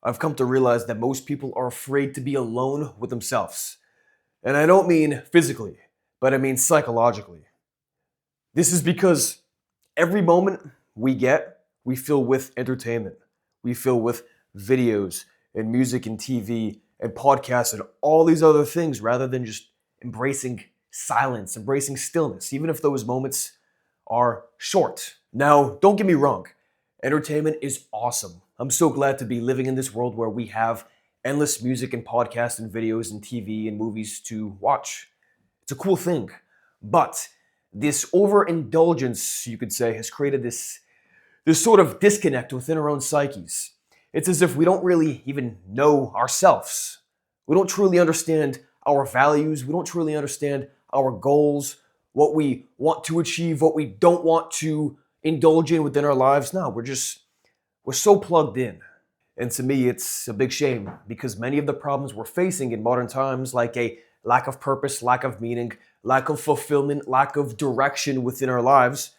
I've come to realize that most people are afraid to be alone with themselves. And I don't mean physically, but I mean psychologically. This is because every moment we fill with entertainment. We fill with videos and music and TV and podcasts and all these other things rather than just embracing silence, embracing stillness, even if those moments are short. Now, don't get me wrong, entertainment is awesome. I'm so glad to be living in this world where we have endless music and podcasts and videos and TV and movies to watch. It's a cool thing. But this overindulgence, you could say, has created this sort of disconnect within our own psyches. It's as if we don't really even know ourselves. We don't truly understand our values. We don't truly understand our goals, what we want to achieve, what we don't want to indulge in within our lives. No, we're so plugged in. And to me, it's a big shame because many of the problems we're facing in modern times, like a lack of purpose, lack of meaning, lack of fulfillment, lack of direction within our lives,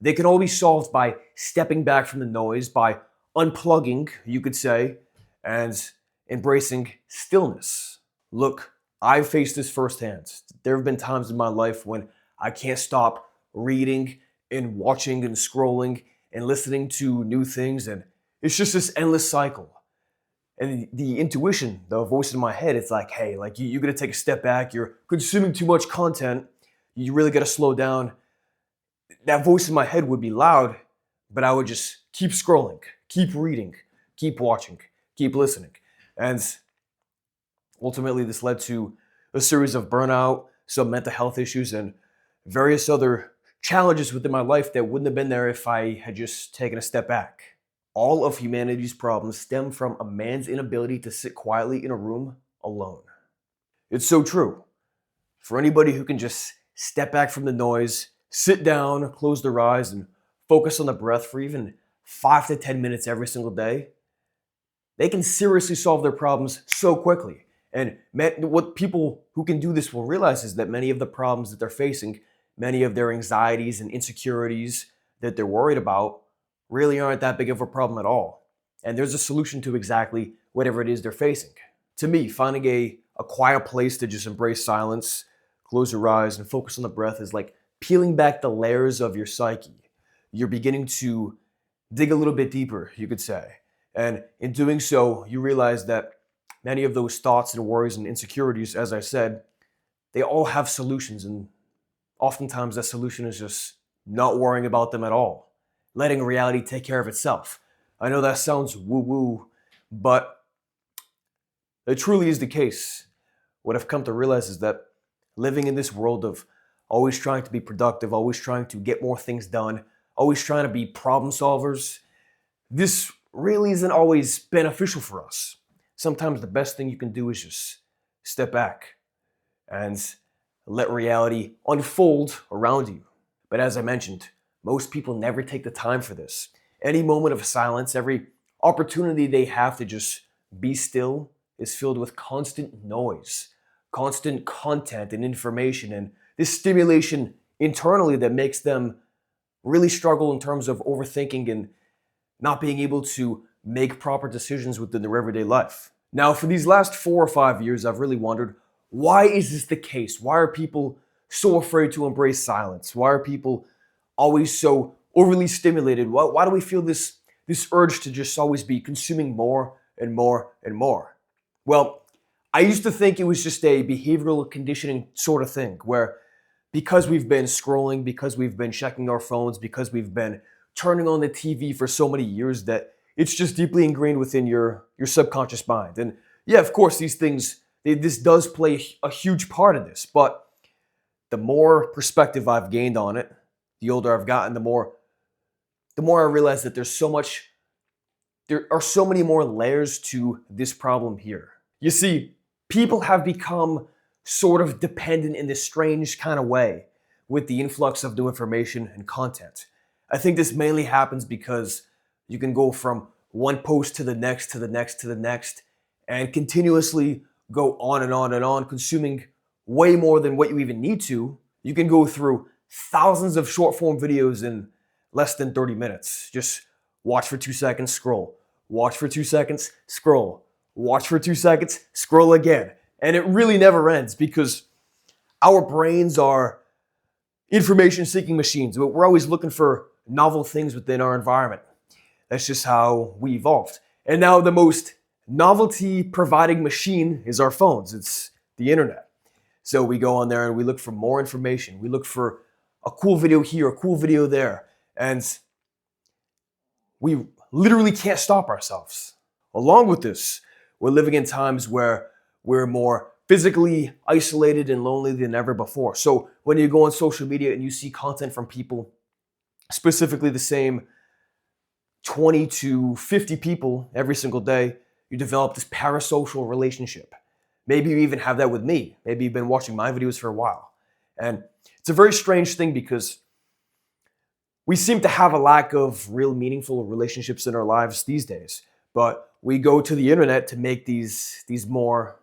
they can all be solved by stepping back from the noise, by unplugging, you could say, and embracing stillness. Look, I've faced this firsthand. There have been times in my life when I can't stop reading and watching and scrolling and listening to new things, and it's just this endless cycle. And the intuition, the voice in my head, it's like, hey, like you gotta take a step back. You're consuming too much content. You really gotta slow down. That voice in my head would be loud, but I would just keep scrolling, keep reading, keep watching, keep listening. And ultimately, this led to a series of burnout, some mental health issues, and various other challenges within my life that wouldn't have been there if I had just taken a step back. All of humanity's problems stem from a man's inability to sit quietly in a room alone. It's so true. For anybody who can just step back from the noise, sit down, close their eyes, and focus on the breath for even 5 to 10 minutes every single day, they can seriously solve their problems so quickly. And what people who can do this will realize is that many of the problems that they're facing, many of their anxieties and insecurities that they're worried about, really aren't that big of a problem at all. And there's a solution to exactly whatever it is they're facing. To me, finding a quiet place to just embrace silence, close your eyes, and focus on the breath is like peeling back the layers of your psyche. You're beginning to dig a little bit deeper, you could say. And in doing so, you realize that many of those thoughts and worries and insecurities, as I said, they all have solutions. And oftentimes that solution is just not worrying about them at all, letting reality take care of itself. I know that sounds woo-woo, but it truly is the case. What I've come to realize is that living in this world of always trying to be productive, always trying to get more things done, always trying to be problem solvers, this really isn't always beneficial for us. Sometimes the best thing you can do is just step back and let reality unfold around you. But as I mentioned, most people never take the time for this. Any moment of silence, every opportunity they have to just be still is filled with constant noise, constant content and information, and this stimulation internally that makes them really struggle in terms of overthinking and not being able to make proper decisions within their everyday life. Now, for these last 4 or 5 years, I've really wondered, why is this the case? Why are people so afraid to embrace silence? Why are people always so overly stimulated? Why do we feel this urge to just always be consuming more and more and more? Well, I used to think it was just a behavioral conditioning sort of thing where because we've been scrolling, because we've been checking our phones, because we've been turning on the TV for so many years that it's just deeply ingrained within your subconscious mind. And yeah, of course, these things, this does play a huge part of this, but the more perspective I've gained on it, the older I've gotten, the more I realize that there are so many more layers to this problem here. You see, people have become sort of dependent in this strange kind of way with the influx of new information and content. I think this mainly happens because you can go from one post to the next, to the next, to the next, and continuously go on and on and on, consuming way more than what you even need to. You can go through thousands of short form videos in less than 30 minutes. Just watch for 2 seconds, scroll. watch for 2 seconds, scroll, watch for 2 seconds, scroll again. And it really never ends because our brains are information-seeking machines. We're always looking for novel things within our environment. That's just how we evolved. And now the most novelty-providing machine is our phones. It's the internet. So we go on there and we look for more information. We look for a cool video here, a cool video there. And we literally can't stop ourselves. Along with this, we're living in times where we're more physically isolated and lonely than ever before. So when you go on social media and you see content from people, specifically the same 20 to 50 people every single day, you develop this parasocial relationship. Maybe you even have that with me. Maybe you've been watching my videos for a while. And it's a very strange thing because we seem to have a lack of real meaningful relationships in our lives these days. But we go to the internet to make these more,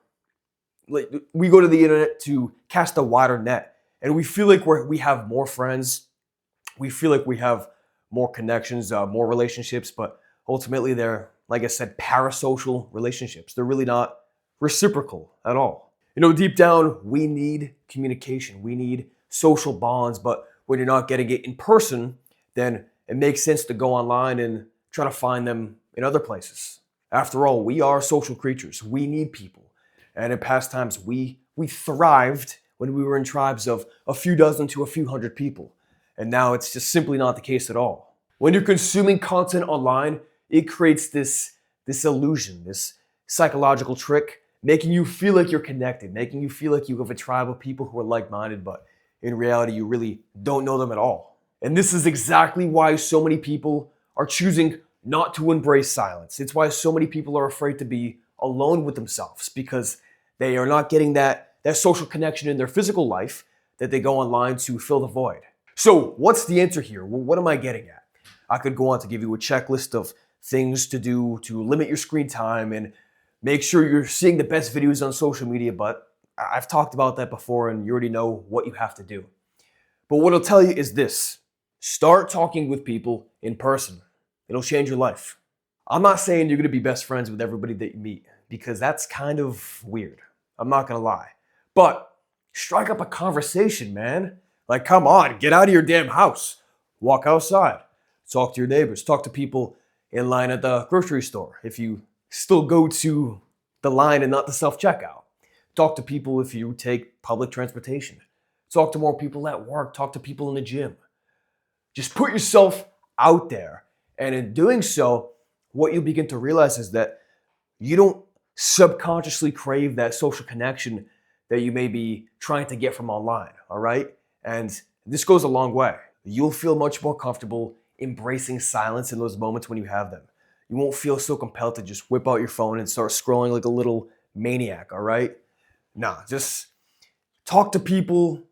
like, we go to the internet to cast a wider net. And we feel like we have more friends. We feel like we have more connections, more relationships, but ultimately they're, like I said, parasocial relationships. They're really not reciprocal at all. You know, deep down, we need communication. We need social bonds, but when you're not getting it in person, then it makes sense to go online and try to find them in other places. After all, we are social creatures. We need people. And in past times, we thrived when we were in tribes of a few dozen to a few hundred people. And now it's just simply not the case at all. When you're consuming content online, it creates this illusion, this psychological trick, making you feel like you're connected, making you feel like you have a tribe of people who are like-minded, but in reality, you really don't know them at all. And this is exactly why so many people are choosing not to embrace silence. It's why so many people are afraid to be alone with themselves, because they are not getting that social connection in their physical life that they go online to fill the void. So what's the answer here? Well, what am I getting at? I could go on to give you a checklist of things to do to limit your screen time and make sure you're seeing the best videos on social media, but I've talked about that before and you already know what you have to do. But what I'll tell you is this: start talking with people in person. It'll change your life. I'm not saying you're gonna be best friends with everybody that you meet, because that's kind of weird. I'm not gonna lie. But strike up a conversation, man. Like, come on, get out of your damn house. Walk outside. Talk to your neighbors. Talk to people in line at the grocery store if you still go to the line and not the self-checkout. Talk to people if you take public transportation. Talk to more people at work. Talk to people in the gym. Just put yourself out there. And in doing so, what you'll begin to realize is that you don't subconsciously crave that social connection that you may be trying to get from online, all right? And this goes a long way. You'll feel much more comfortable embracing silence in those moments when you have them. You won't feel so compelled to just whip out your phone and start scrolling like a little maniac, all right? Nah, just talk to people,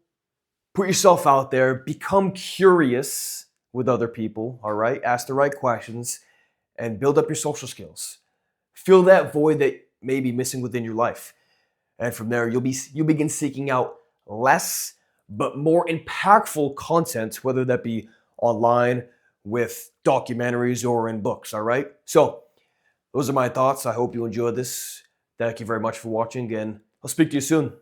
put yourself out there, become curious with other people, all right? Ask the right questions and build up your social skills. Fill that void that may be missing within your life. And from there, you'll begin seeking out less but more impactful content, whether that be online, with documentaries, or in books, all right? So those are my thoughts. I hope you enjoyed this. Thank you very much for watching, and I'll speak to you soon.